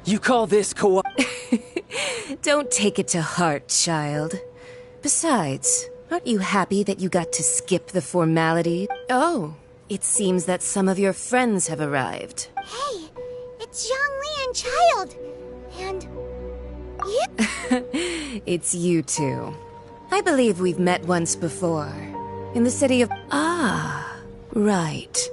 You call this Don't take it to heart, child. Besides, aren't you happy that you got to skip the formality? Oh, it seems that some of your friends have arrived. Hey, it's Zhongli and Child. And... you? It's you two. I believe we've met once before. In the city of... Ah, right.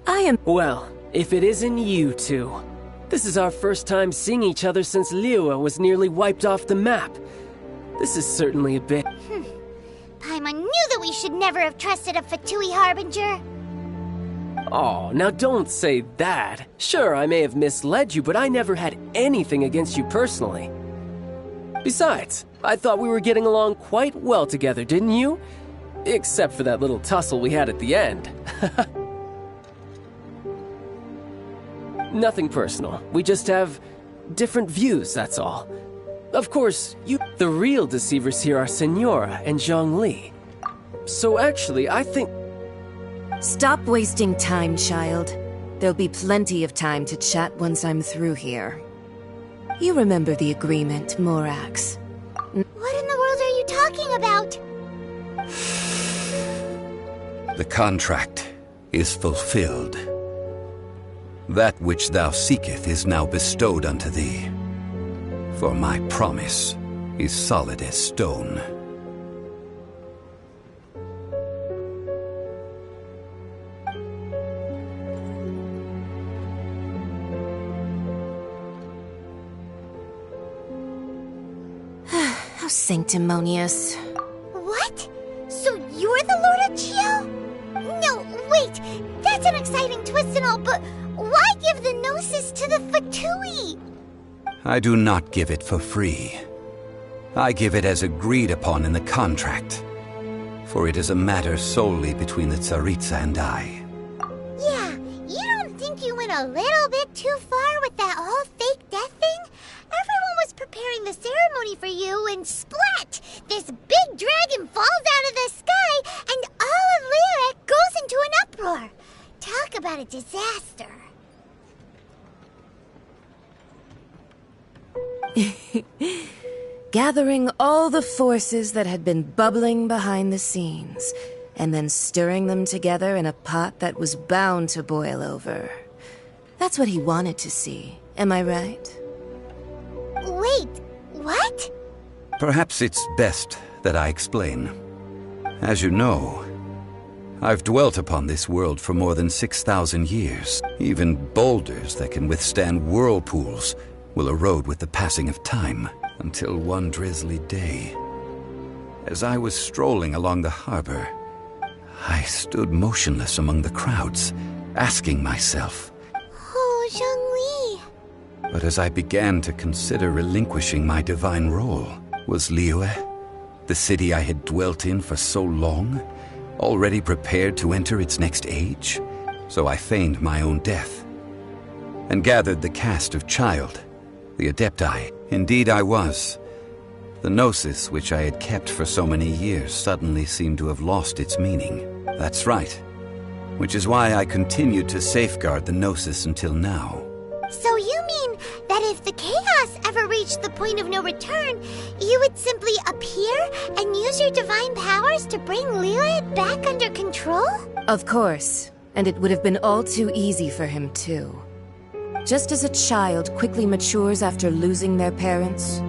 I am... Well, if it isn't you two. This is our first time seeing each other since Liyue was nearly wiped off the map. This is certainly a bit... Paimon knew that we should never have trusted a Fatui Harbinger. Oh, now don't say that. Sure, I may have misled you, but I never had anything against you personally. Besides, I thought we were getting along quite well together, didn't you? Except for that little tussle we had at the end. Nothing personal. We just have different views, that's all. Of course, the real deceivers here are Senora and Zhongli. So actually, I think... Stop wasting time, child. There'll be plenty of time to chat once I'm through here. You remember the agreement, Morax. What in the world are you talking about? The contract is fulfilled. That which thou seeketh is now bestowed unto thee. For my promise is solid as stone. How sanctimonious. What? So you're the Lord of Chiao? No, wait! That's an exciting twist and all, but why give the Gnosis to the Fatui? I do not give it for free. I give it as agreed upon in the contract. For it is a matter solely between the Tsaritsa and I. Yeah, you don't think you went a little bit too far with that whole fake death thing? Everyone was preparing the ceremony for you and splat! This big dragon falls out of the sky and all of Liyue goes into an uproar. Talk about a disaster. Gathering all the forces that had been bubbling behind the scenes, and then stirring them together in a pot that was bound to boil over. That's what he wanted to see, am I right? Wait, what? Perhaps it's best that I explain. As you know, I've dwelt upon this world for more than 6,000 years. Even boulders that can withstand whirlpools will erode with the passing of time, until one drizzly day. As I was strolling along the harbor, I stood motionless among the crowds, asking myself, Oh, Zhongli. But as I began to consider relinquishing my divine role, was Liyue, the city I had dwelt in for so long, already prepared to enter its next age? So I feigned my own death, and gathered the cast of Child, the Adepti. Indeed I was. The Gnosis, which I had kept for so many years, suddenly seemed to have lost its meaning. That's right. Which is why I continued to safeguard the Gnosis until now. So you mean that if the chaos ever reached the point of no return, you would simply appear and use your divine powers to bring Liyue back under control? Of course. And it would have been all too easy for him, too. Just as a child quickly matures after losing their parents,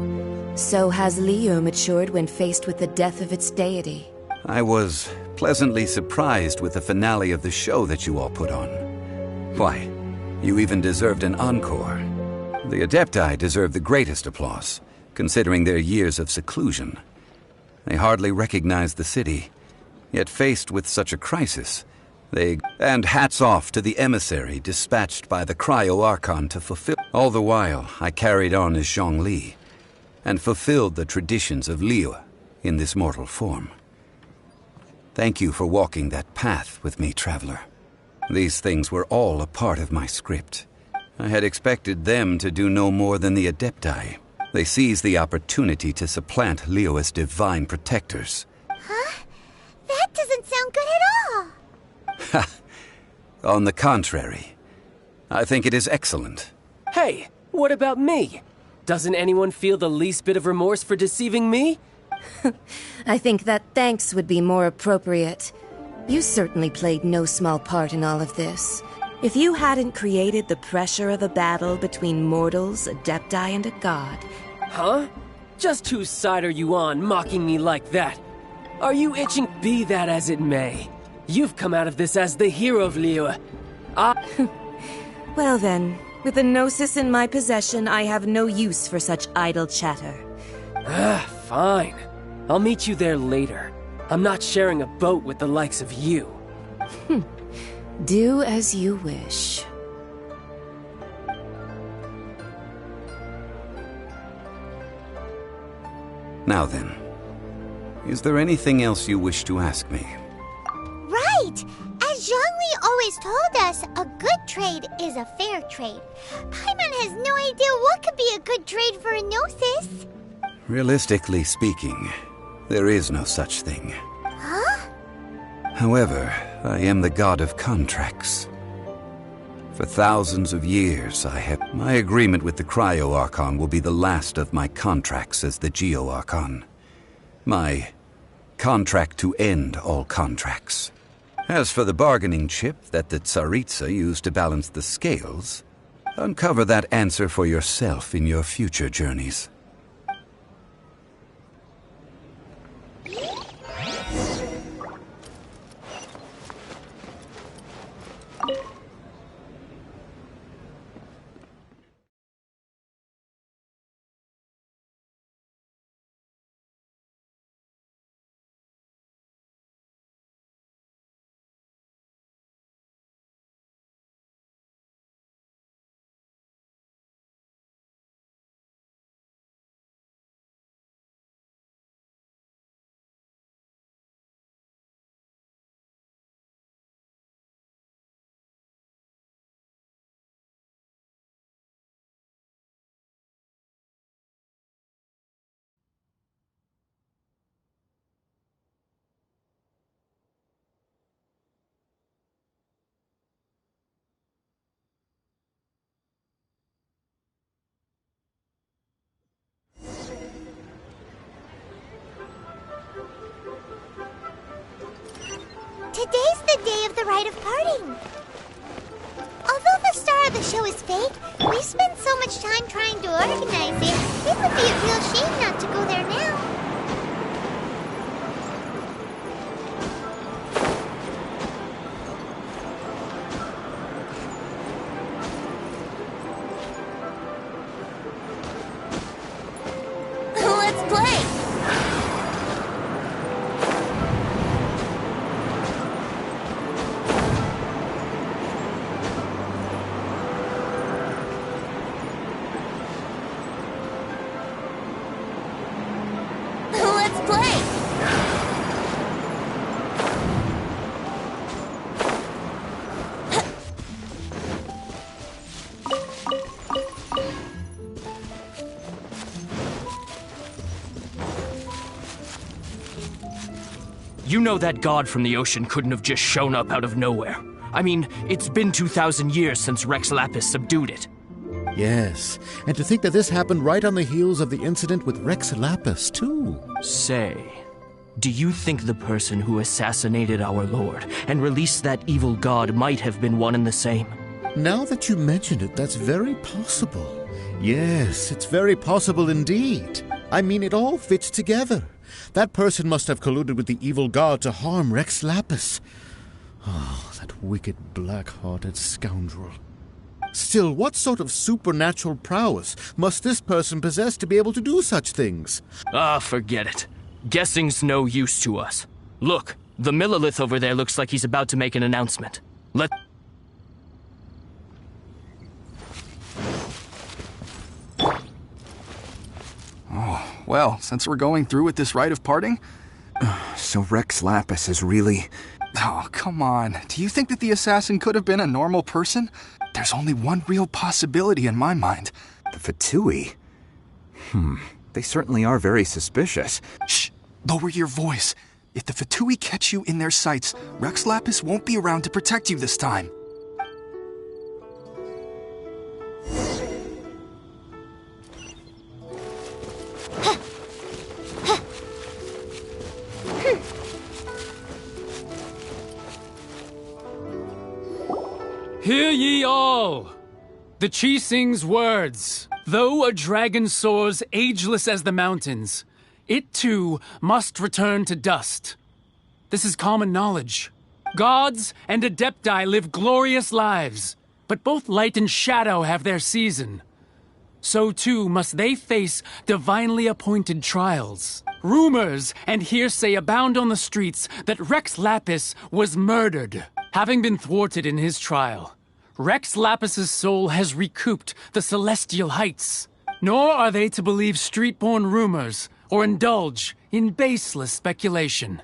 so has Liyue matured when faced with the death of its deity. I was pleasantly surprised with the finale of the show that you all put on. Why, you even deserved an encore. The Adepti deserve the greatest applause, considering their years of seclusion. They hardly recognized the city, yet faced with such a crisis, And hats off to the emissary dispatched by the Cryo-Archon to fulfill... All the while, I carried on as Zhongli, and fulfilled the traditions of Liyue in this mortal form. Thank you for walking that path with me, Traveler. These things were all a part of my script. I had expected them to do no more than the Adepti. They seized the opportunity to supplant Liyue as divine protectors. Huh? That doesn't sound good at all! Ha! On the contrary, I think it is excellent. Hey, what about me? Doesn't anyone feel the least bit of remorse for deceiving me? I think that thanks would be more appropriate. You certainly played no small part in all of this. If you hadn't created the pressure of a battle between mortals, Adepti, and a god... Huh? Just whose side are you on, mocking me like that? Are you itching? Be that as it may. You've come out of this as the hero of Liyue. Well then, with the Gnosis in my possession, I have no use for such idle chatter. Fine. I'll meet you there later. I'm not sharing a boat with the likes of you. Do as you wish. Now then, is there anything else you wish to ask me? Right! As Zhongli always told us, a good trade is a fair trade. Paimon has no idea what could be a good trade for a Gnosis. Realistically speaking, there is no such thing. Huh? However, I am the god of contracts. For thousands of years, my agreement with the Cryo-Archon will be the last of my contracts as the Geo-Archon. My contract to end all contracts. As for the bargaining chip that the Tsaritsa used to balance the scales, uncover that answer for yourself in your future journeys. Today's the day of the rite of parting. Although the star of the show is fake, we spent so much time trying to organize it, it would be a real shame not to go there now. Let's play! You know that god from the ocean couldn't have just shown up out of nowhere. I mean, it's been 2,000 years since Rex Lapis subdued it. Yes, and to think that this happened right on the heels of the incident with Rex Lapis, too. Say, do you think the person who assassinated our lord and released that evil god might have been one and the same? Now that you mention it, that's very possible. Yes, it's very possible indeed. I mean, it all fits together. That person must have colluded with the evil god to harm Rex Lapis. Oh, that wicked, black-hearted scoundrel. Still, what sort of supernatural prowess must this person possess to be able to do such things? Ah, forget it. Guessing's no use to us. Look, the Millilith over there looks like he's about to make an announcement. Oh, well, since we're going through with this rite of parting... So Rex Lapis is really... Oh, come on. Do you think that the assassin could have been a normal person? There's only one real possibility in my mind. The Fatui? They certainly are very suspicious. Shh! Lower your voice. If the Fatui catch you in their sights, Rex Lapis won't be around to protect you this time. Hear ye all! The Qixing's words. Though a dragon soars ageless as the mountains, it too must return to dust. This is common knowledge. Gods and Adepti live glorious lives, but both light and shadow have their season. So too must they face divinely appointed trials. Rumors and hearsay abound on the streets that Rex Lapis was murdered. Having been thwarted in his trial, Rex Lapis's soul has recouped the celestial heights. Nor are they to believe street-born rumors or indulge in baseless speculation.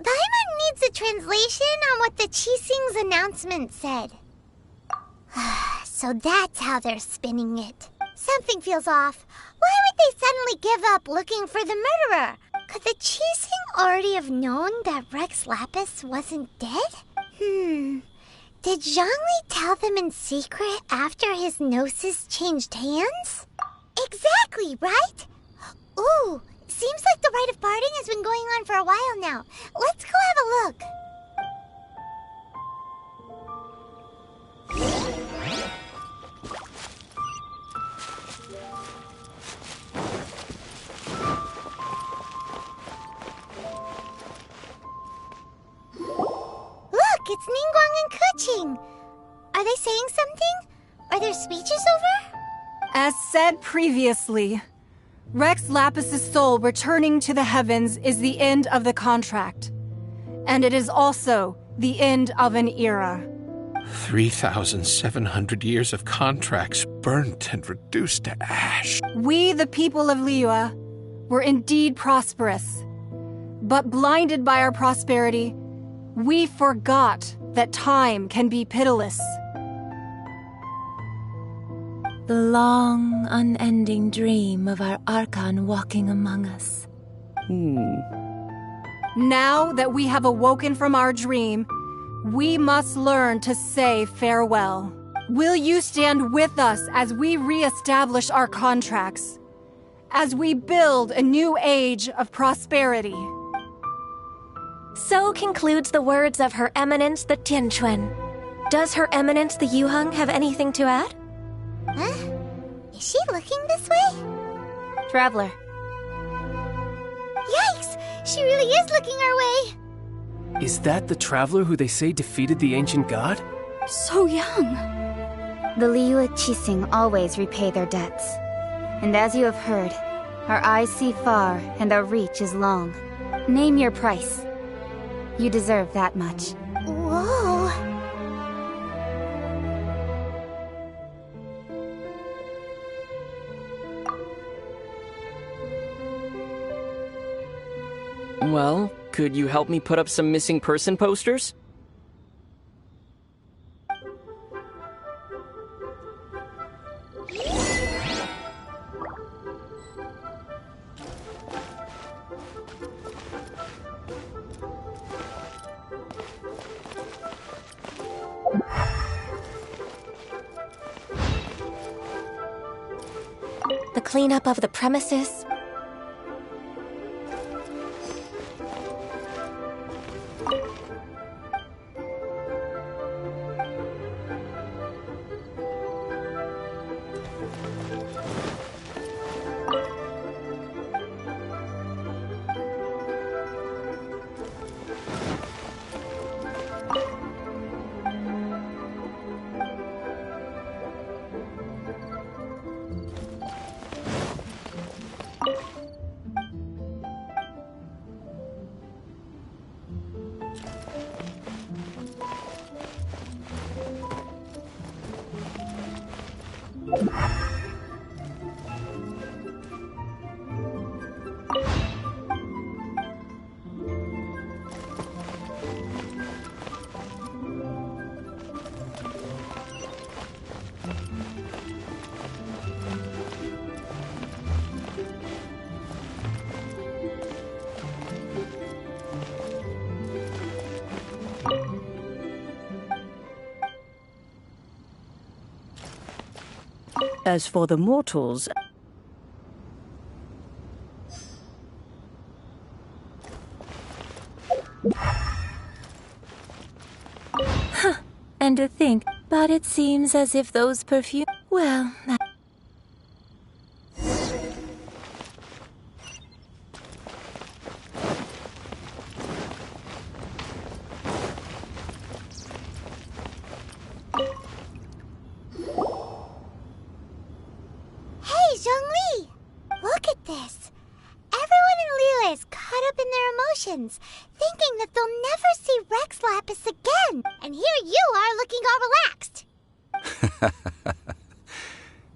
Paimon needs a translation on what the Qixing's announcement said. So that's how they're spinning it. Something feels off. Why would they suddenly give up looking for the murderer? Could the Qixing already have known that Rex Lapis wasn't dead? Did Zhongli tell them in secret after his gnosis changed hands? Exactly, right? Ooh, seems like the rite of parting has been going on for a while now. Let's go have a look. Look, it's Ningguang and Keqing. Are they saying something? Are their speeches over? As said previously, Rex Lapis's soul returning to the heavens is the end of the contract. And it is also the end of an era. 3,700 years of contracts burnt and reduced to ash. We, the people of Liyue, were indeed prosperous. But blinded by our prosperity, we forgot that time can be pitiless. The long, unending dream of our Archon walking among us. Now that we have awoken from our dream, we must learn to say farewell. Will you stand with us as we re-establish our contracts? As we build a new age of prosperity? So concludes the words of Her Eminence the Tianquan. Does Her Eminence the Yuheng have anything to add? Huh? Is she looking this way? Traveler. Yikes! She really is looking our way! Is that the traveler who they say defeated the ancient god? So young. The Liyue Qixing always repay their debts. And as you have heard, our eyes see far and our reach is long. Name your price. You deserve that much. Whoa! Well, could you help me put up some missing person posters? The cleanup of the premises. As for the mortals... Huh. And to think, but it seems as if those perfume... Well, Hey, Zhongli! Look at this. Everyone in Liyue is caught up in their emotions, thinking that they'll never see Rex Lapis again. And here you are looking all relaxed.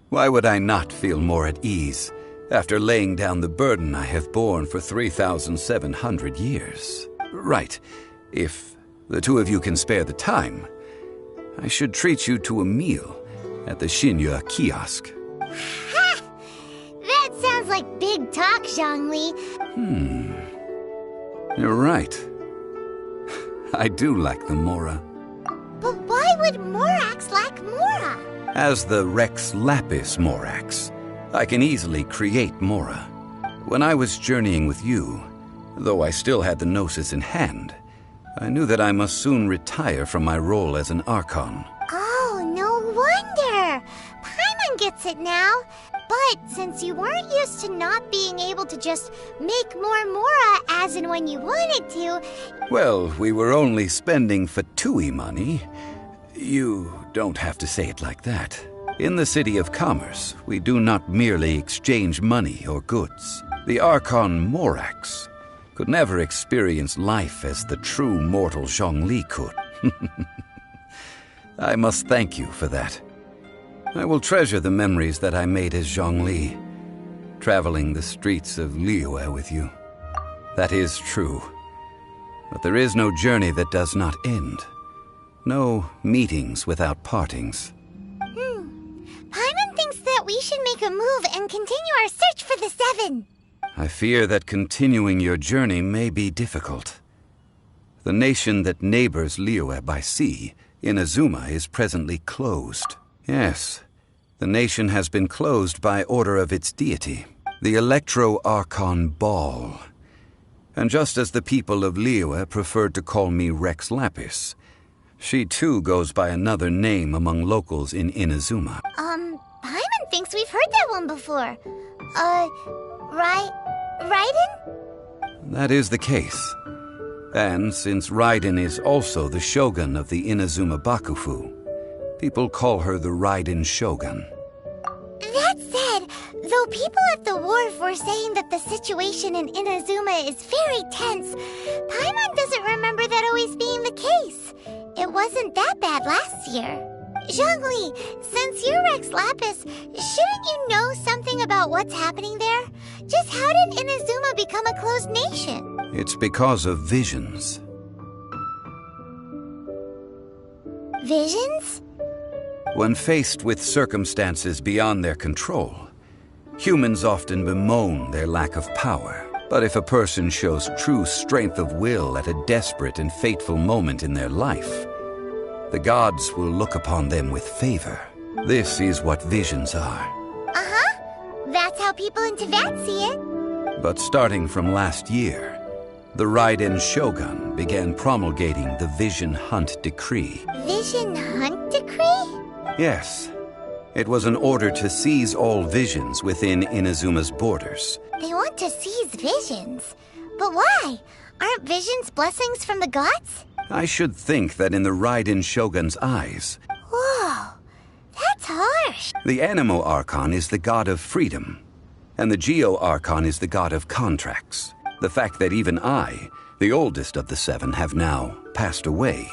Why would I not feel more at ease after laying down the burden I have borne for 3,700 years? Right. If the two of you can spare the time, I should treat you to a meal at the Shinya kiosk. Ha! That sounds like big talk, Zhongli. You're right. I do lack the Mora. But why would Morax lack Mora? As the Rex Lapis Morax, I can easily create Mora. When I was journeying with you, though I still had the Gnosis in hand, I knew that I must soon retire from my role as an Archon. Oh, no wonder. Paimon gets it now. But since you weren't used to not being able to just make more Mora as and when you wanted to... Well, we were only spending Fatui money. You don't have to say it like that. In the City of Commerce, we do not merely exchange money or goods. The Archon Morax could never experience life as the true mortal Zhongli could. I must thank you for that. I will treasure the memories that I made as Zhongli, traveling the streets of Liyue with you. That is true. But there is no journey that does not end. No meetings without partings. Paimon thinks that we should make a move and continue our search for the Seven. I fear that continuing your journey may be difficult. The nation that neighbors Liyue by sea, Inazuma, is presently closed. Yes, the nation has been closed by order of its deity, the Electro-Archon Ball. And just as the people of Liyue preferred to call me Rex Lapis, she too goes by another name among locals in Inazuma. Paimon thinks we've heard that one before. Raiden? That is the case. And since Raiden is also the shogun of the Inazuma Bakufu, people call her the Raiden Shogun. That said, though people at the wharf were saying that the situation in Inazuma is very tense, Paimon doesn't remember that always being the case. It wasn't that bad last year. Zhongli, since you're Rex Lapis, shouldn't you know something about what's happening there? Just how did Inazuma become a closed nation? It's because of visions. Visions? When faced with circumstances beyond their control, humans often bemoan their lack of power. But if a person shows true strength of will at a desperate and fateful moment in their life, the gods will look upon them with favor. This is what visions are. Uh-huh. That's how people in Teyvat see it. But starting from last year, the Raiden Shogun began promulgating the Vision Hunt Decree. Vision Hunt Decree? Yes. It was an order to seize all visions within Inazuma's borders. They want to seize visions. But why? Aren't visions blessings from the gods? I should think that in the Raiden Shogun's eyes... Whoa, that's harsh. The Animo Archon is the god of freedom, and the Geo Archon is the god of contracts. The fact that even I, the oldest of the seven, have now passed away,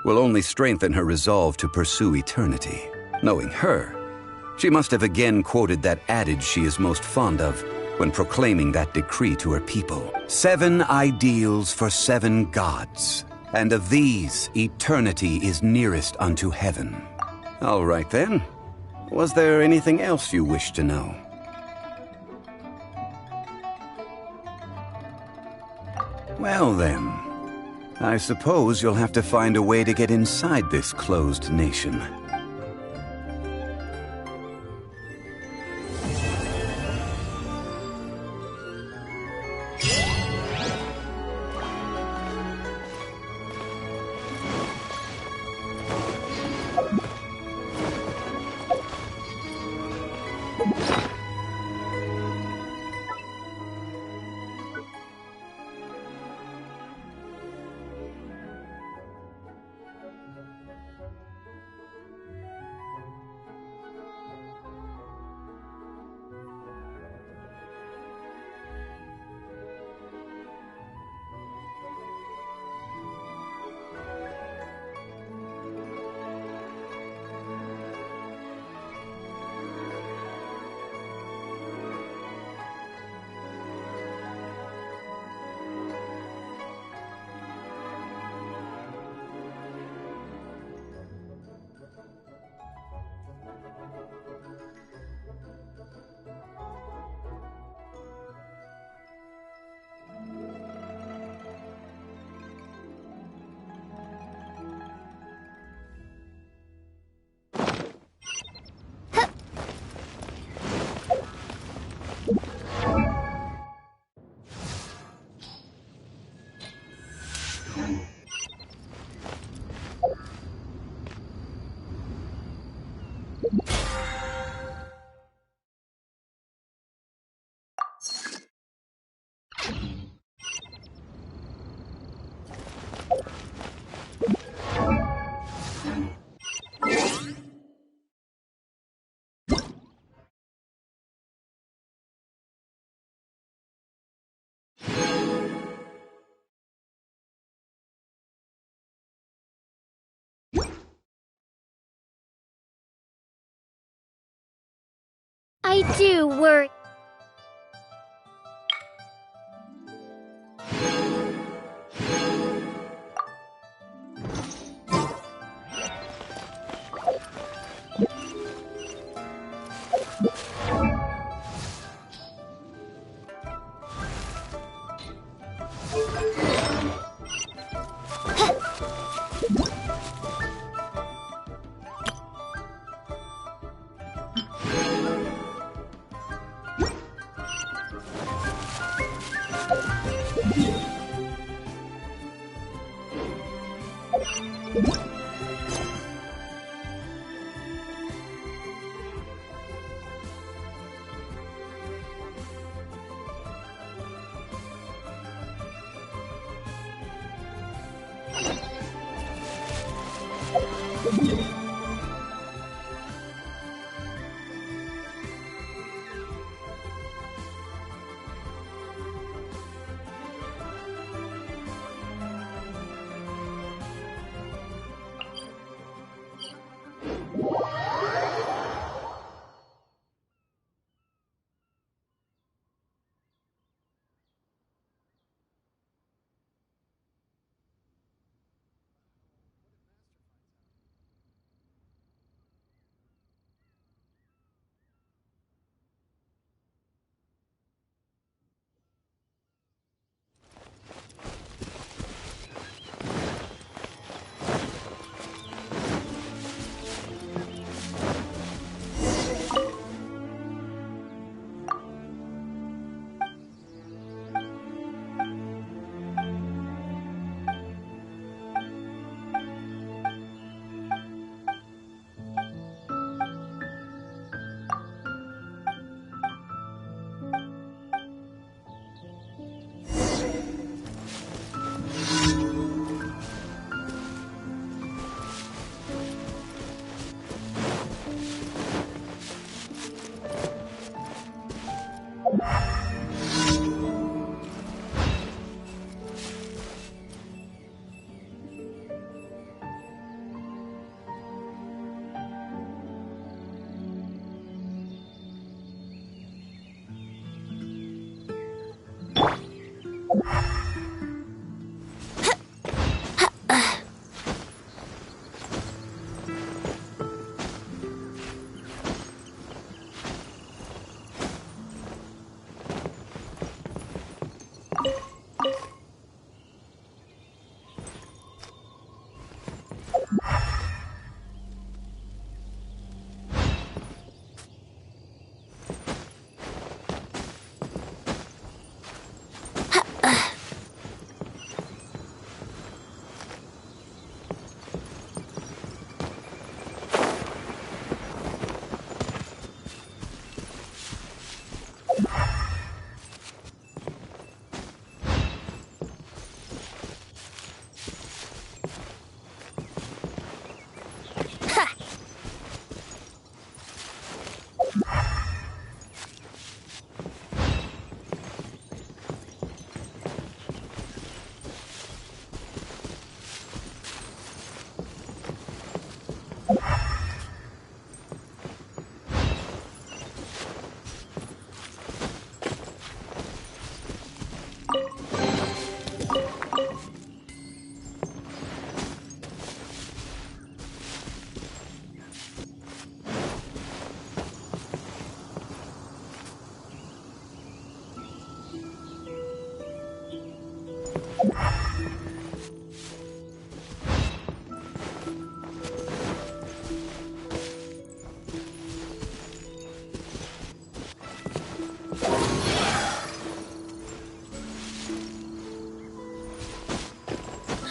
will only strengthen her resolve to pursue eternity. Knowing her, She must have again quoted that adage she is most fond of when proclaiming that decree to her people. 7 ideals for 7 gods, and of these, eternity is nearest unto heaven. All right then. Was there anything else you wish to know? Well then, I suppose you'll have to find a way to get inside this closed nation. I do worry.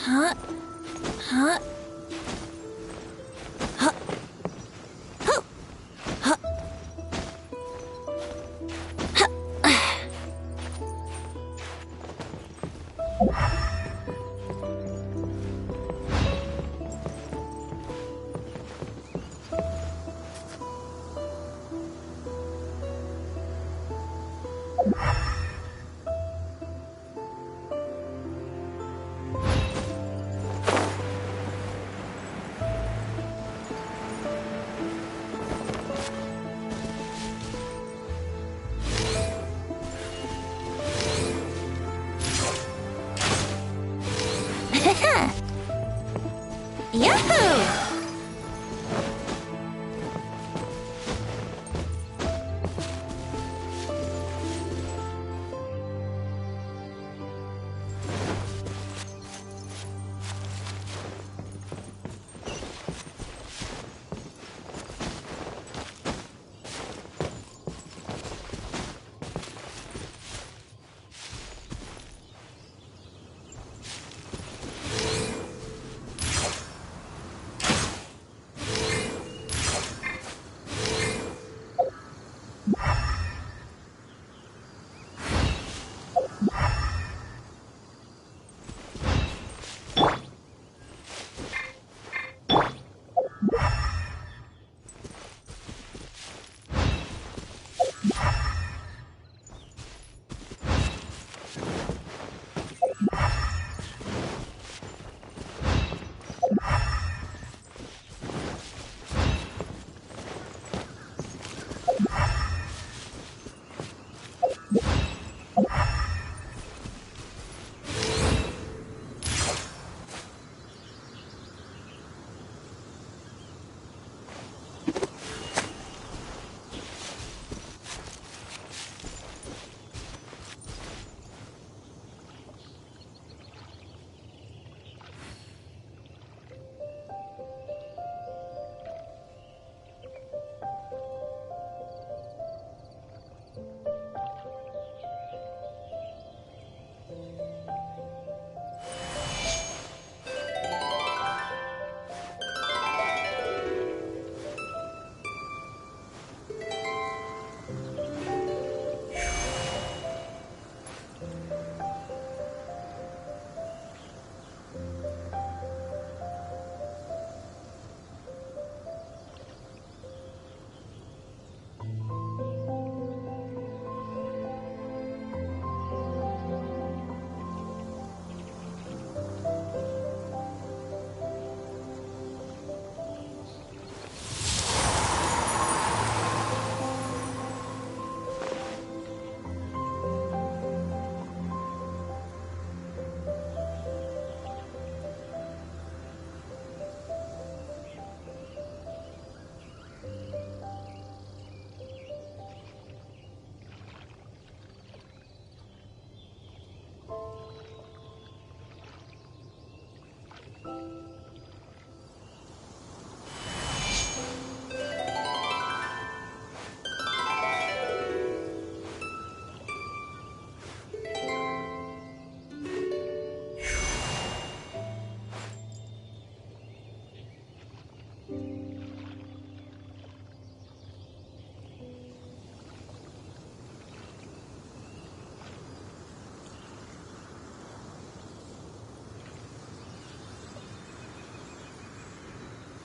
Huh? Huh? Huh? Huh? Huh? Yahoo!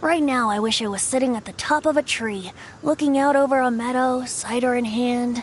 Right now, I wish I was sitting at the top of a tree, looking out over a meadow, cider in hand.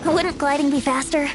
Wouldn't gliding be faster?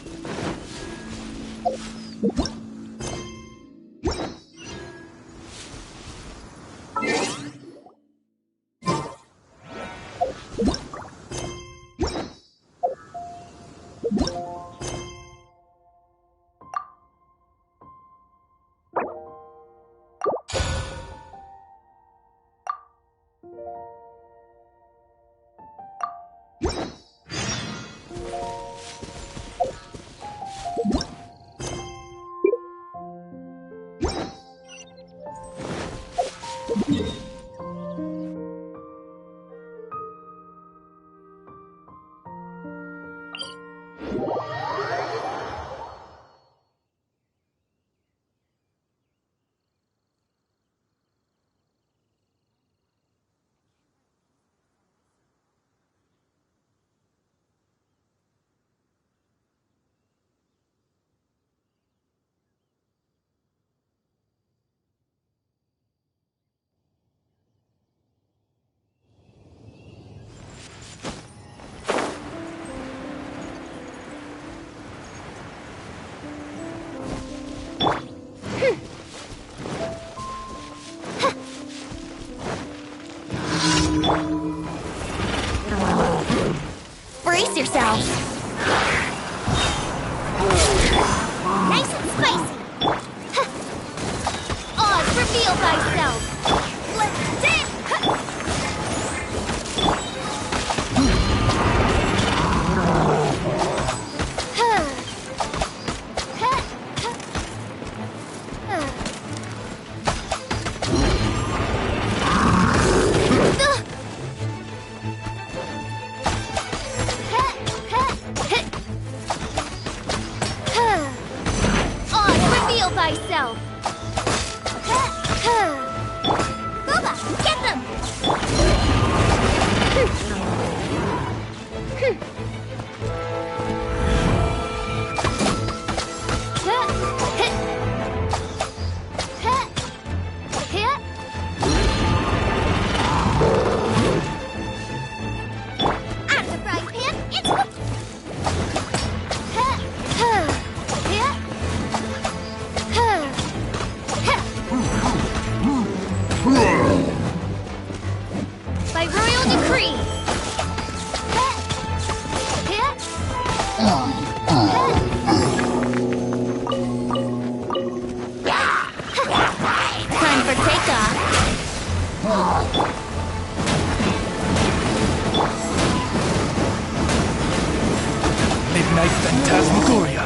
Brace yourselves! Nice and spicy! Oz, reveal thyself! Let's dance! Thyself. Booba, get them! Out of the frying pan, it's by royal decree. Time for takeoff. Midnight Phantasmagoria.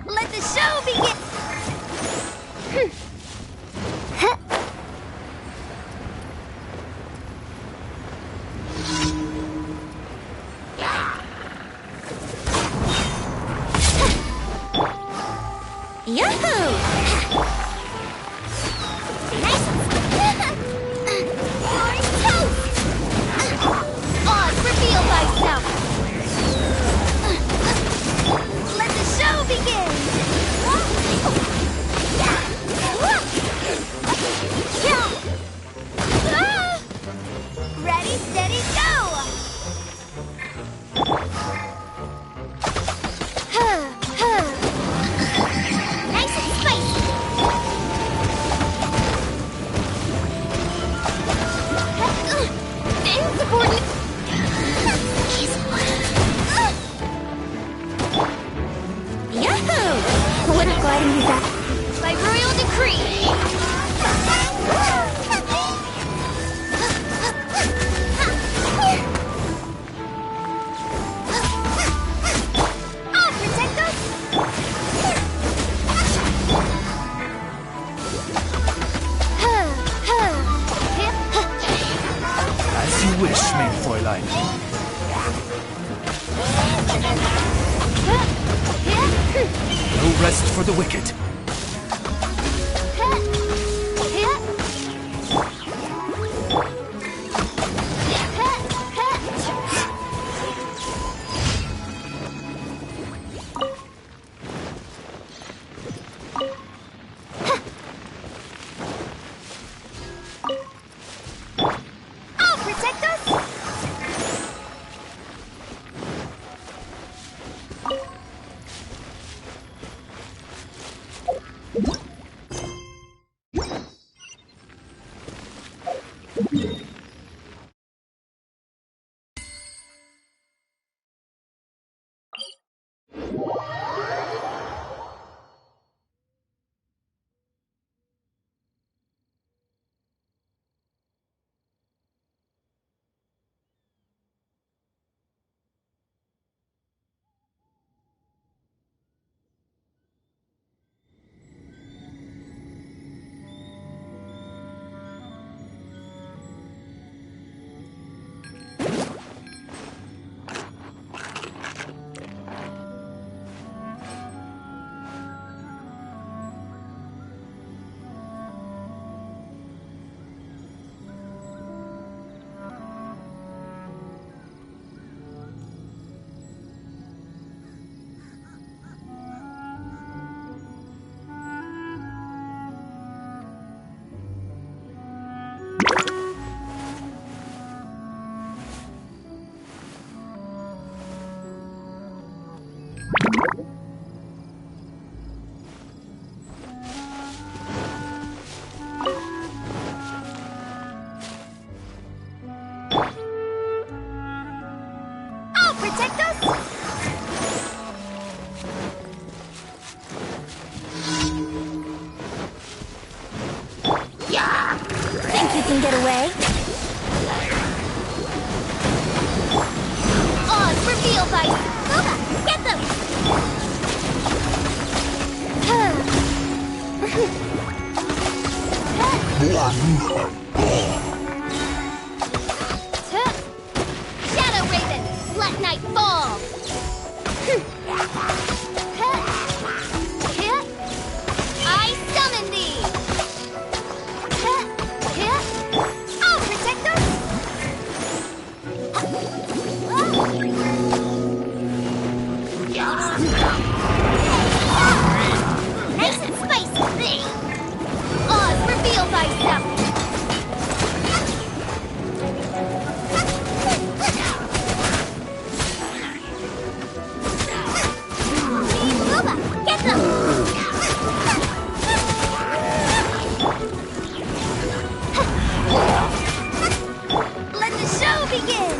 Let the show begin! Yahoo! Nice! Orange toast! Oz, reveal thyself! Let the show begin! Ready, steady, go! Nice and spicy! wish, mein Fräulein. No rest for the wicked. Get away. Oz, reveal by Nova, get them! Shadow Raven, let night fall! I summon thee! I'll protect us! Nice and spicy! Oz, reveal thyself! Nova, get them! Let the show begin!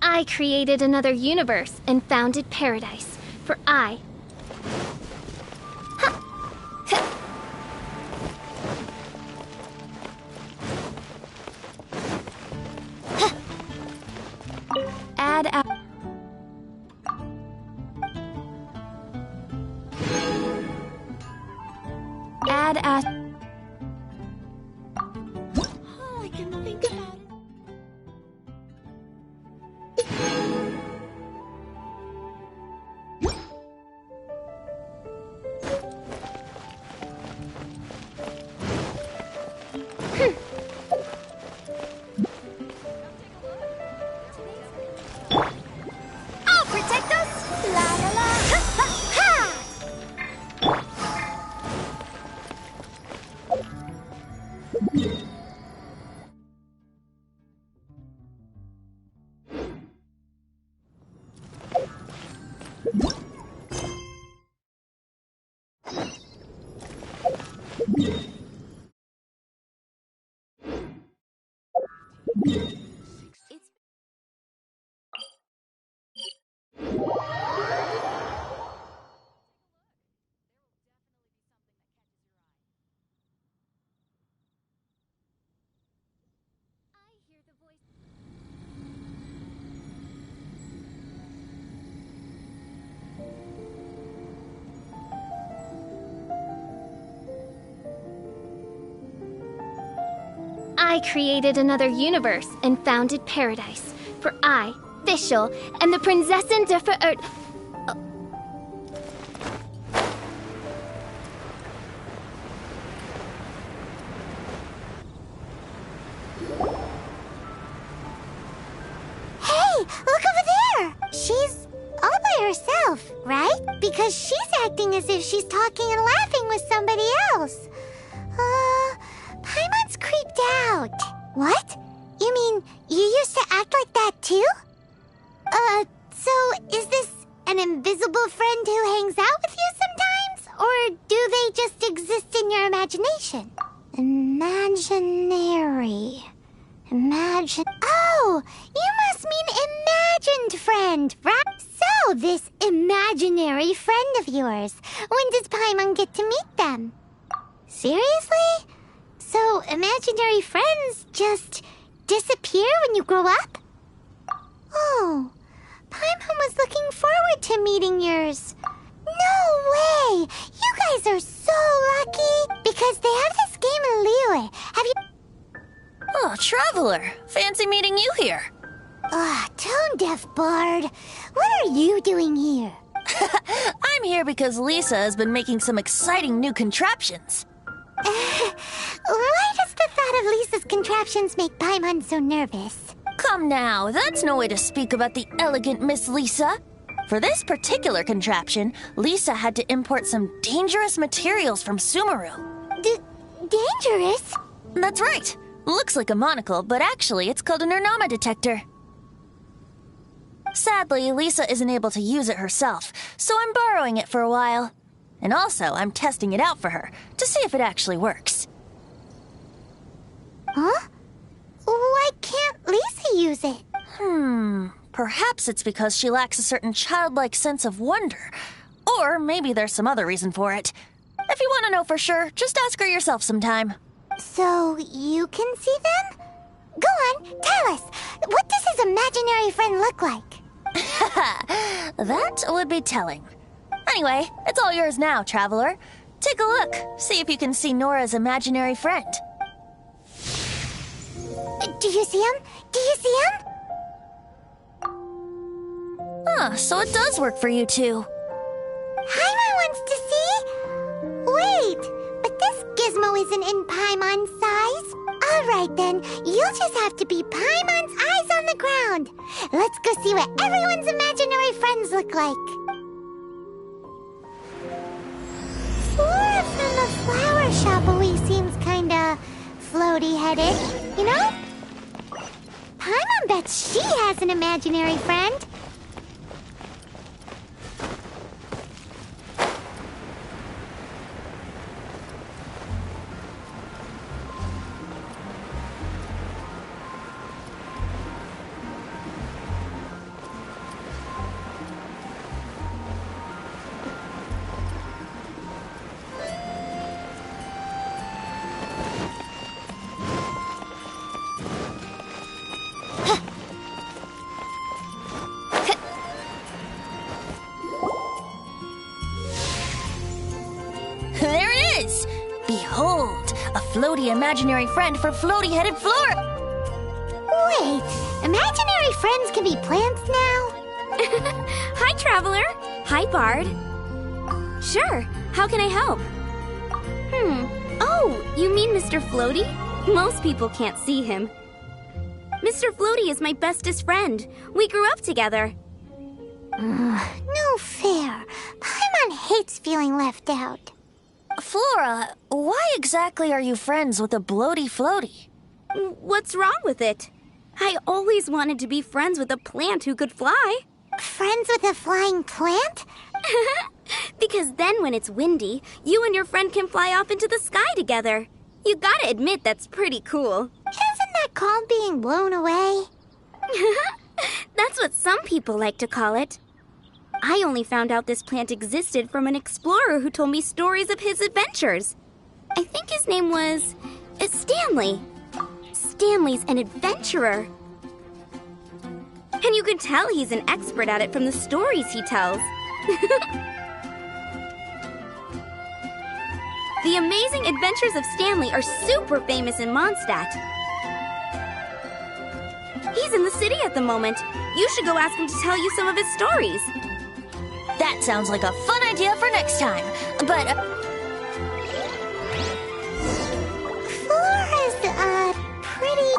I created another universe and founded paradise, for I... badass. Oh, I can think about it. I'll protect us! La la la! Ha ha ha! I created another universe and founded paradise. For I, Fischl, am the Prinzessin der Verirrt. Hey, look over there! She's all by herself, right? Because she's acting as if she's talking and laughing with somebody else. Paimon's creeped out. What? You mean you used to act like that too? So is this an invisible friend who hangs out with you sometimes? Or do they just exist in your imagination? Imaginary. Oh, you must mean imagined friend, right? So, this imaginary friend of yours, when does Paimon get to meet them? Seriously? So, imaginary friends just disappear when you grow up? Oh, Paimon was looking forward to meeting yours. No way! You guys are so lucky! Because they have this game in Liyue. Have you... Oh, Traveler! Fancy meeting you here. Tone deaf bard. What are you doing here? I'm here because Lisa has been making some exciting new contraptions. Why does the thought of Lisa's contraptions make Paimon so nervous? Come now, that's no way to speak about the elegant Miss Lisa. For this particular contraption, Lisa had to import some dangerous materials from Sumeru. Dangerous? That's right. Looks like a monocle, but actually it's called a Nernama detector. Sadly, Lisa isn't able to use it herself, so I'm borrowing it for a while. And also, I'm testing it out for her, to see if it actually works. Huh? Why can't Lisa use it? Perhaps it's because she lacks a certain childlike sense of wonder. Or maybe there's some other reason for it. If you want to know for sure, just ask her yourself sometime. So, you can see them? Go on, tell us. What does his imaginary friend look like? That would be telling. Anyway, it's all yours now, Traveler. Take a look. See if you can see Nora's imaginary friend. Do you see him? Do you see him? So it does work for you two. Paimon wants to see? Wait, but this gizmo isn't in Paimon's size. Alright then, you'll just have to be Paimon's eyes on the ground. Let's go see what everyone's imaginary friends look like. Flora from the flower shop always seems kinda floaty-headed, you know? Paimon bets she has an imaginary friend. Behold, a floaty imaginary friend for floaty-headed Flora. Wait, imaginary friends can be plants now? Hi, Traveler. Hi, Bard. Sure, how can I help? Oh, you mean Mr. Floaty? Most people can't see him. Mr. Floaty is my bestest friend. We grew up together. No fair. Paimon hates feeling left out. Flora, why exactly are you friends with a bloaty floaty? What's wrong with it? I always wanted to be friends with a plant who could fly. Friends with a flying plant? Because then when it's windy, you and your friend can fly off into the sky together. You gotta admit that's pretty cool. Isn't that called being blown away? That's what some people like to call it. I only found out this plant existed from an explorer who told me stories of his adventures. I think his name was Stanley. Stanley's an adventurer. And you can tell he's an expert at it from the stories he tells. The Amazing Adventures of Stanley are super famous in Mondstadt. He's in the city at the moment. You should go ask him to tell you some of his stories. That sounds like a fun idea for next time. But Flora's, pretty...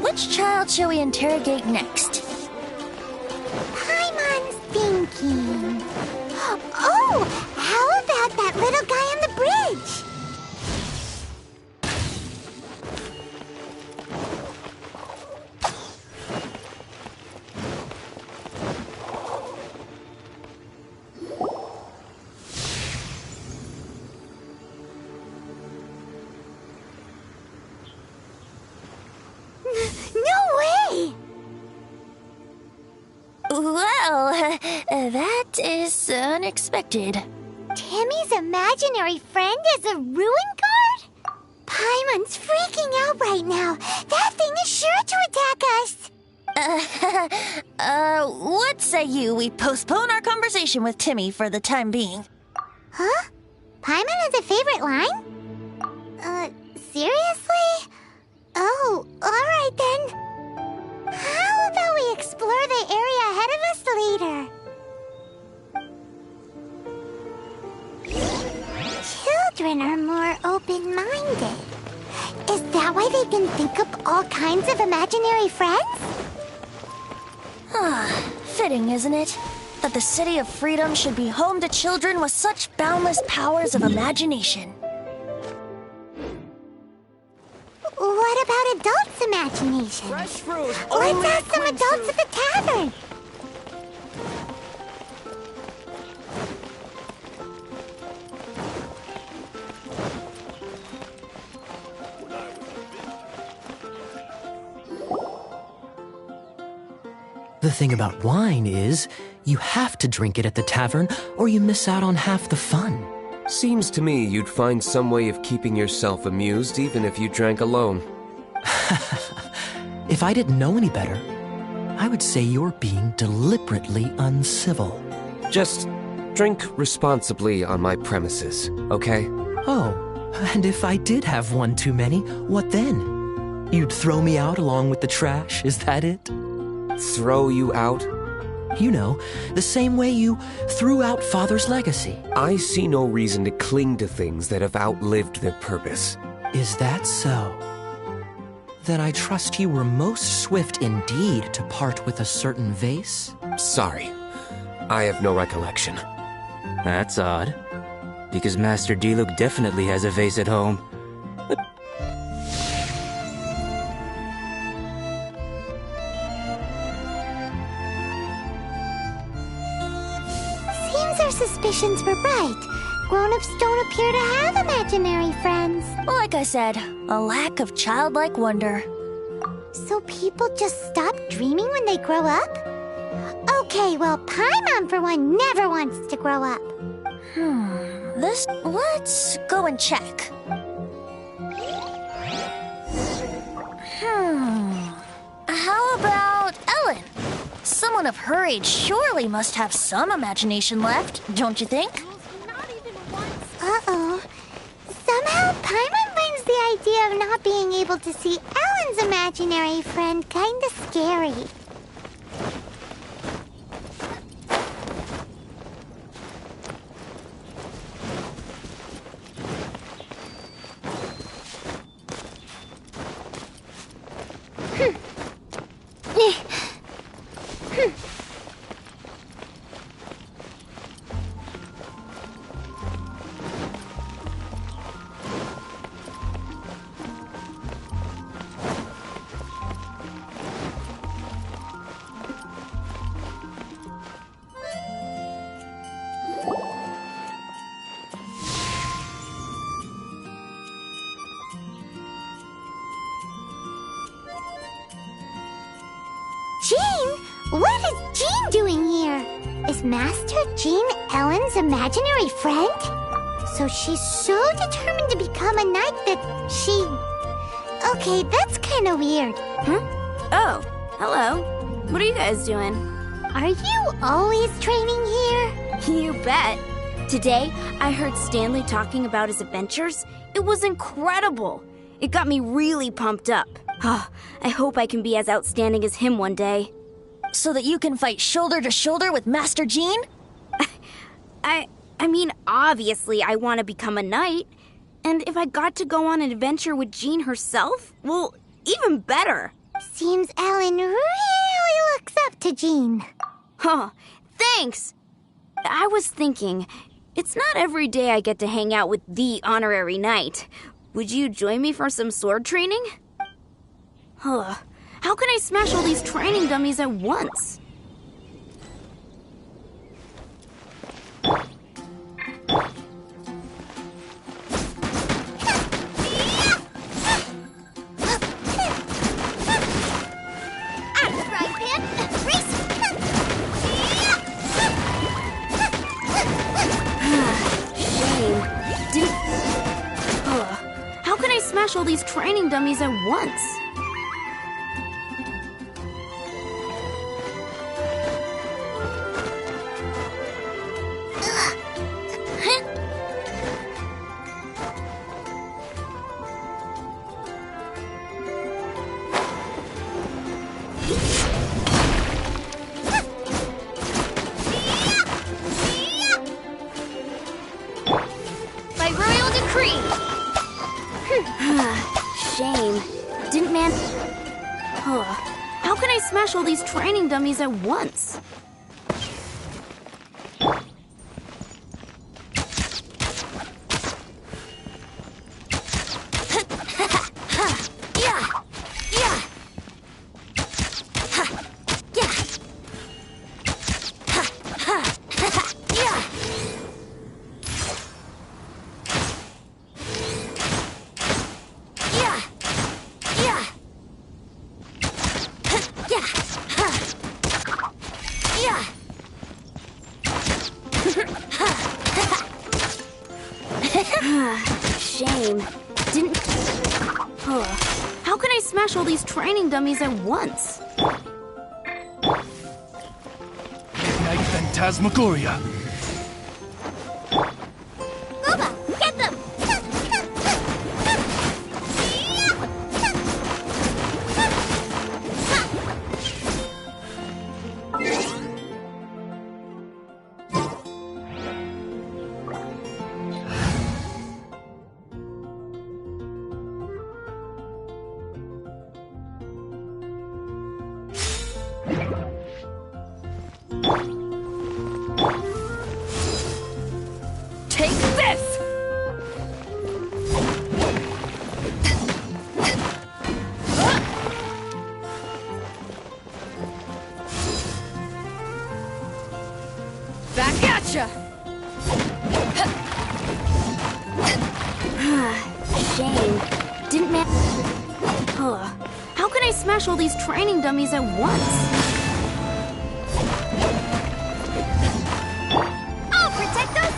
Which child shall we interrogate next? Paimon's thinking. Oh, how about that little guy on the bridge? Well, that is unexpected. Timmy's imaginary friend is a ruin guard? Paimon's freaking out right now. That thing is sure to attack us. What say you we postpone our conversation with Timmy for the time being? Huh? Paimon has a favorite line? Seriously? Oh, alright then. How about we explore the area ahead of us later? Children are more open-minded. Is that why they can think up all kinds of imaginary friends? Fitting, isn't it? That the City of Freedom should be home to children with such boundless powers of imagination. What about adults' imagination? Fresh fruit. Let's ask some adults at the tavern. The thing about wine is, you have to drink it at the tavern, or you miss out on half the fun. Seems to me you'd find some way of keeping yourself amused even if you drank alone. If I didn't know any better, I would say you're being deliberately uncivil. Just drink responsibly on my premises, okay? Oh, and if I did have one too many, what then? You'd throw me out along with the trash, is that it? Throw you out? You know, the same way you threw out Father's legacy. I see no reason to cling to things that have outlived their purpose. Is that so? Then I trust you were most swift indeed to part with a certain vase? Sorry, I have no recollection. That's odd, because Master Diluc definitely has a vase at home. Suspicions were right. Grown-ups don't appear to have imaginary friends. Like I said, a lack of childlike wonder. So people just stop dreaming when they grow up? Okay, well, Paimon, for one, never wants to grow up. Let's go and check. How about Ellen? Someone Anyone of her age surely must have some imagination left, don't you think? Uh-oh. Somehow, Paimon finds the idea of not being able to see Alan's imaginary friend kinda scary. What is Jean doing here? Is Master Jean Ellen's imaginary friend? So she's so determined to become a knight that she... Okay, that's kind of weird. Huh? Oh, hello. What are you guys doing? Are you always training here? You bet. Today, I heard Stanley talking about his adventures. It was incredible. It got me really pumped up. I hope I can be as outstanding as him one day. So that you can fight shoulder to shoulder with Master Jean? I mean, obviously I want to become a knight. And if I got to go on an adventure with Jean herself, well, even better. Seems Ellen really looks up to Jean. Huh, thanks! I was thinking, it's not every day I get to hang out with the honorary knight. Would you join me for some sword training? How can I smash all these training dummies at once? How can I smash all these training dummies at once? By royal decree! Shame. Didn't man... How can I smash all these training dummies at once? Shame. Didn't... How can I smash all these training dummies at once? Ignite Phantasmagoria. Luba, get them! Take this! Back at ya! Shame. Didn't man... How can I smash all these training dummies at once? I'll protect us!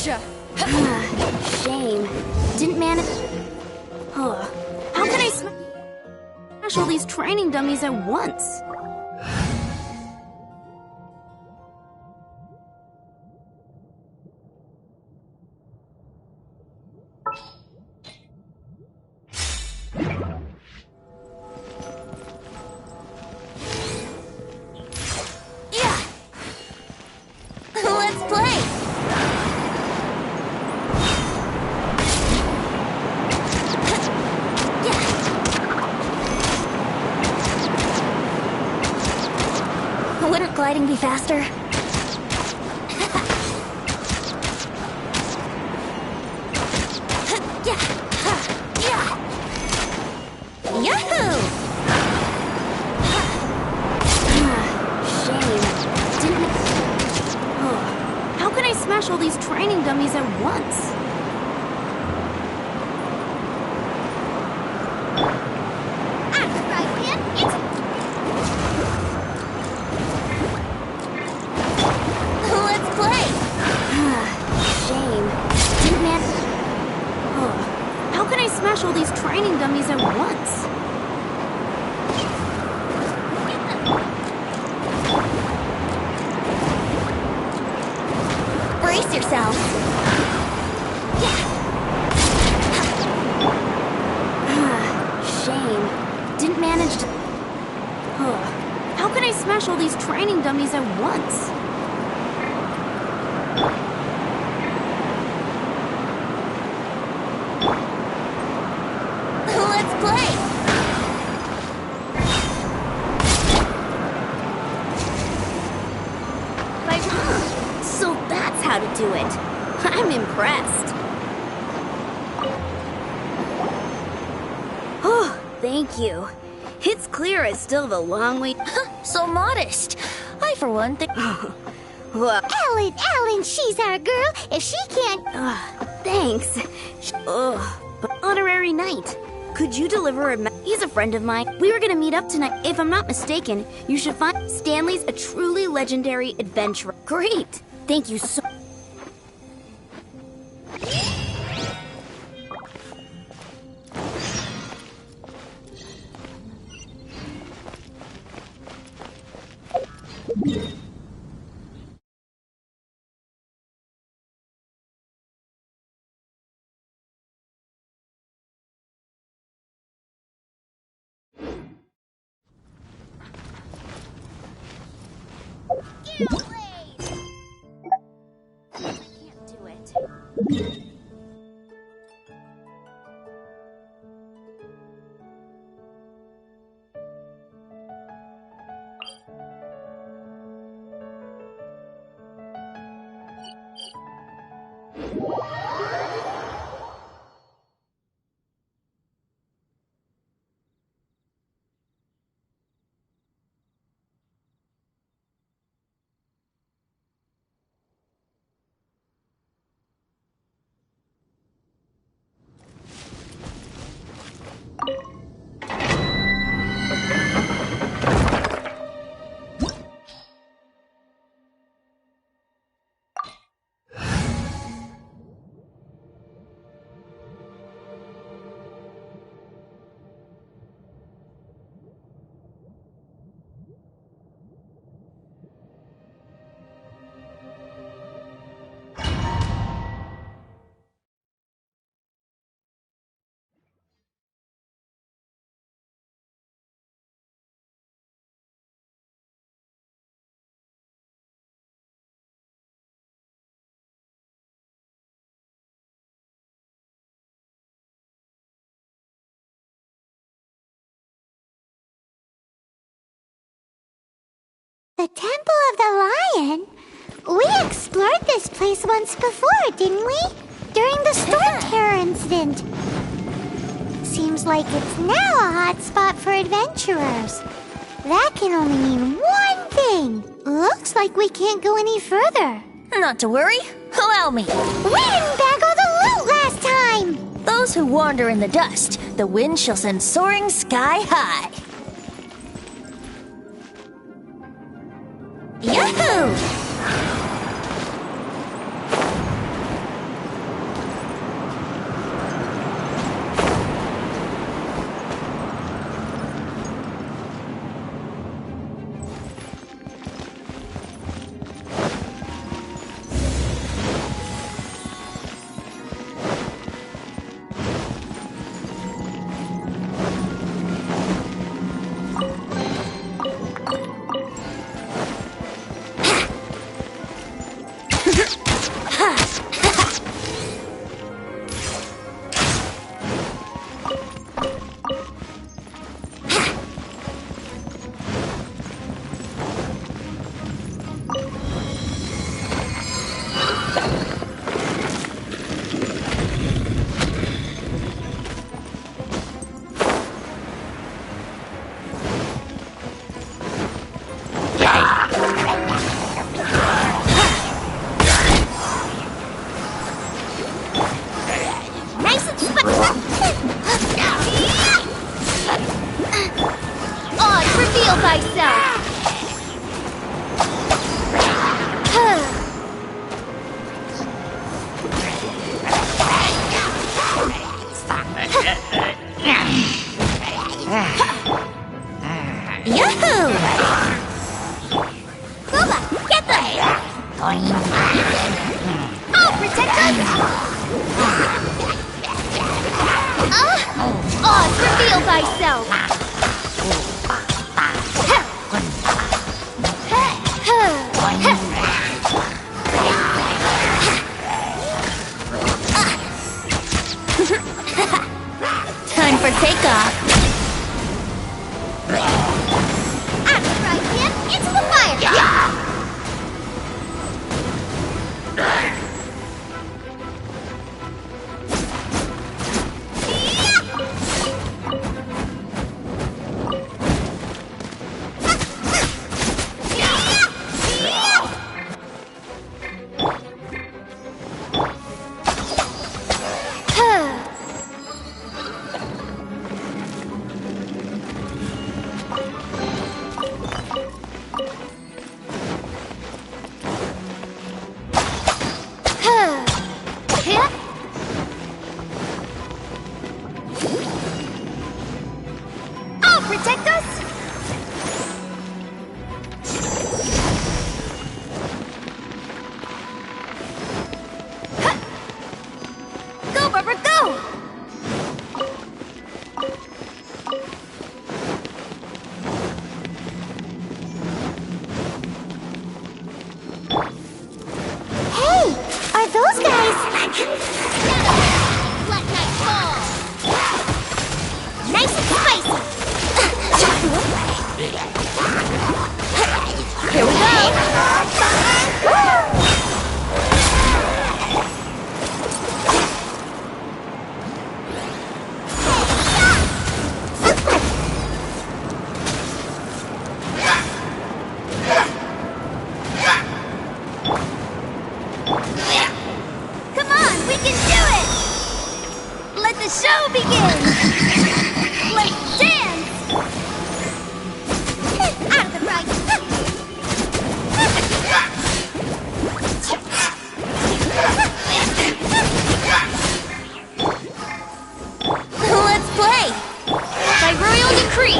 Gotcha! Shame. Didn't manage... How can I smash all these training dummies at once? Wouldn't gliding be faster? Yahoo! Shame. Didn't... How can I smash all these training dummies at once? Smash all these training dummies at once. Brace yourself. Shame. Didn't manage to... How can I smash all these training dummies at once? So that's how to do it. I'm impressed. Oh, thank you. It's clear I still have a long way. So modest. I, for one, think. Well, Ellen, she's our girl. If she can't. Thanks. But honorary knight. Could you deliver a He's a friend of mine. We were gonna meet up tonight. If I'm not mistaken, you should find Stanley's a truly legendary adventurer. Great. Thank you so... The Temple of the Lion? We explored this place once before, didn't we? During the Storm Terror incident. Seems like it's now a hot spot for adventurers. That can only mean one thing. Looks like we can't go any further. Not to worry. Allow me. We didn't bag all the loot last time! Those who wander in the dust, the wind shall send soaring sky high. Yahoo! I'll protect us! Oz, reveal thyself! Time for takeoff. Right, Kim, into the fire! I'll protect us! Go, Barbara, go! Hey, are those guys? Let night fall. Nice and spicy. Here we go. Come on, we can do it! Let the show begin! Let's dance! Out of the right! Let's play! By royal decree!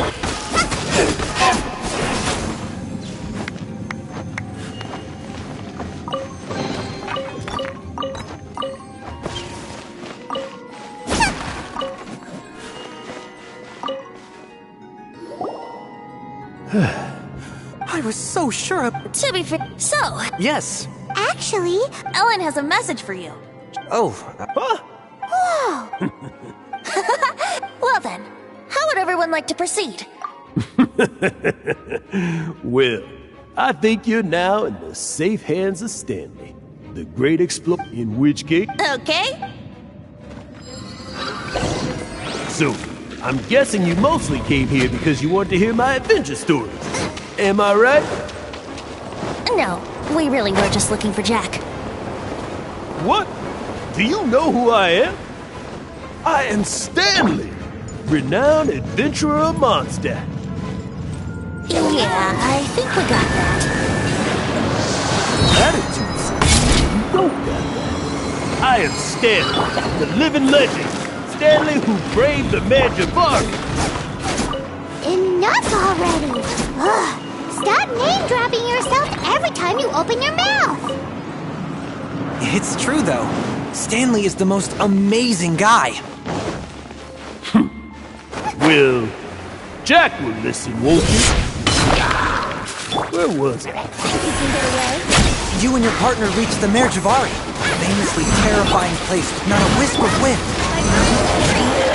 I was so sure of... To be fair, so... Yes. Actually, Ellen has a message for you. Oh. Whoa! Well then, how would everyone like to proceed? Well, I think you're now in the safe hands of Stanley, the great explorer, in which case... Okay. So, I'm guessing you mostly came here because you want to hear my adventure stories. Am I right? No, we really were just looking for Jack. What? Do you know who I am? I am Stanley, renowned adventurer of Mondstadt. Yeah, I think we got that. Attitude, sir. You don't got that. I am Stanley, the living legend. Stanley who braved the Magivari. Enough already! Ugh. Stop name-dropping yourself every time you open your mouth! It's true, though. Stanley is the most amazing guy. Well, Jack will listen, won't you? Where was I? You and your partner reached the Magivari, famously terrifying place with not a wisp of wind.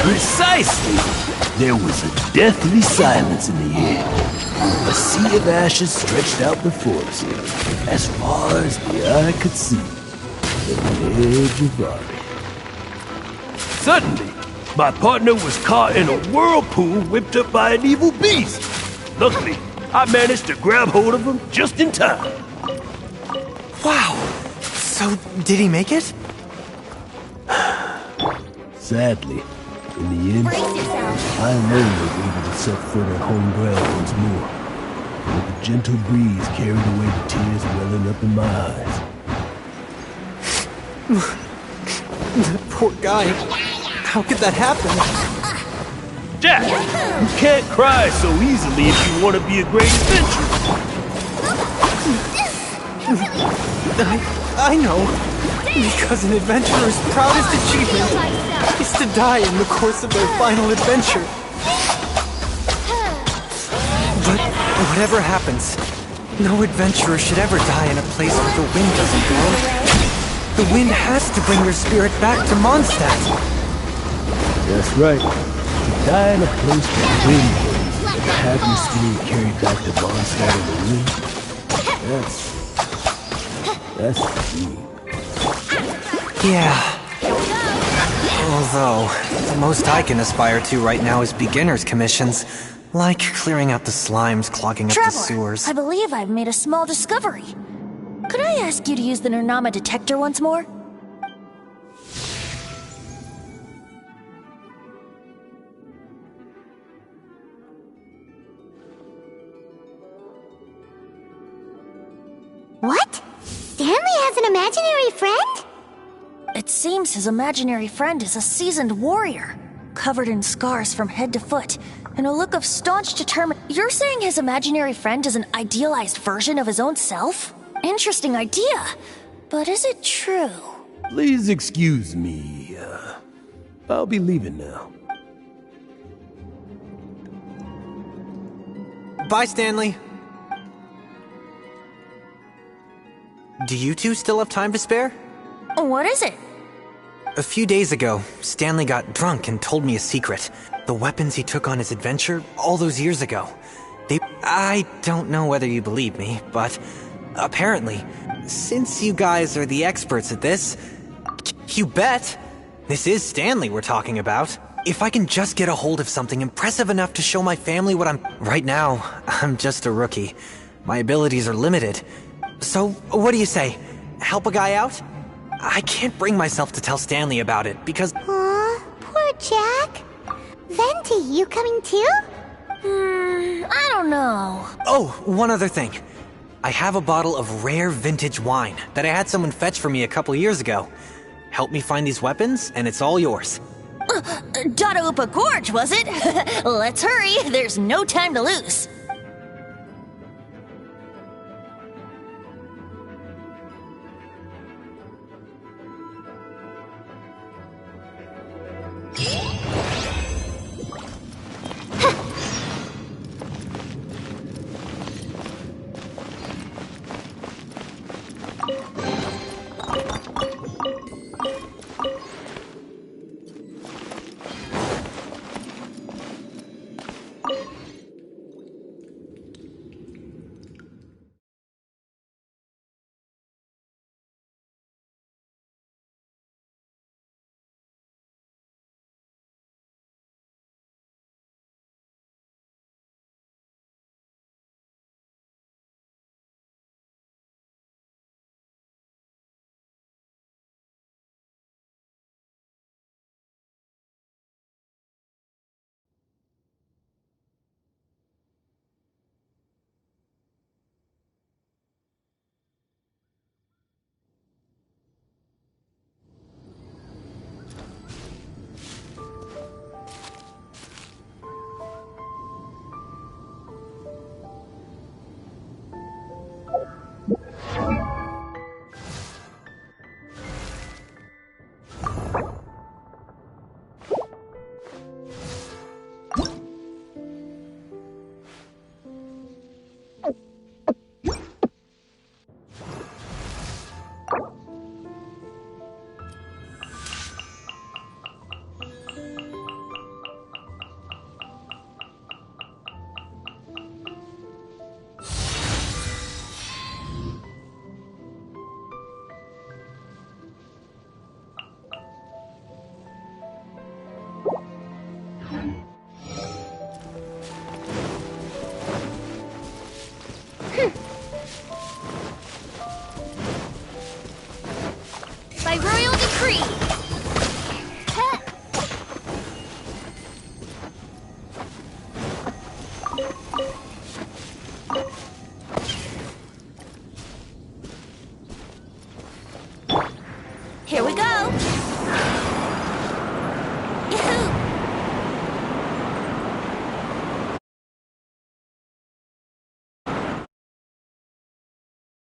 Precisely! There was a deathly silence in the air. A sea of ashes stretched out before us, as far as the eye could see. The Magivari. Suddenly, my partner was caught in a whirlpool whipped up by an evil beast. Luckily, I managed to grab hold of him just in time. Wow! So, did he make it? Sadly, in the end, I alone was able to set foot at home ground once more. With the gentle breeze carried away the tears welling up in my eyes. That poor guy. How could that happen? Jack, you can't cry so easily if you want to be a great adventurer. I know. Because an adventurer's proudest achievement is to die in the course of their final adventure. But whatever happens, no adventurer should ever die in a place where the wind doesn't blow. The wind has to bring your spirit back to Mondstadt. That's right. To die in a place where the wind blows, and have your spirit carried back to Mondstadt in the wind. That's deep. Yeah. Although, the most I can aspire to right now is beginner's commissions. Like clearing out the slimes clogging up the sewers. I believe I've made a small discovery. Could I ask you to use the Nernama detector once more? What? Stanley has an imaginary friend? It seems his imaginary friend is a seasoned warrior, covered in scars from head to foot, and a look of staunch determination. You're saying his imaginary friend is an idealized version of his own self? Interesting idea, but is it true? Please excuse me. I'll be leaving now. Bye, Stanley. Do you two still have time to spare? What is it? A few days ago, Stanley got drunk and told me a secret. The weapons he took on his adventure all those years ago. I don't know whether you believe me, but apparently, since you guys are the experts at this, you bet. This is Stanley we're talking about. If I can just get a hold of something impressive enough to show my family what I'm... Right now, I'm just a rookie. My abilities are limited. So, what do you say? Help a guy out? I can't bring myself to tell Stanley about it, because... Aw, poor Jack. Venti, you coming too? I don't know. Oh, one other thing. I have a bottle of rare vintage wine that I had someone fetch for me a couple years ago. Help me find these weapons, and it's all yours. Dadaupa Gorge, was it? Let's hurry, there's no time to lose. By royal decree. Here we go.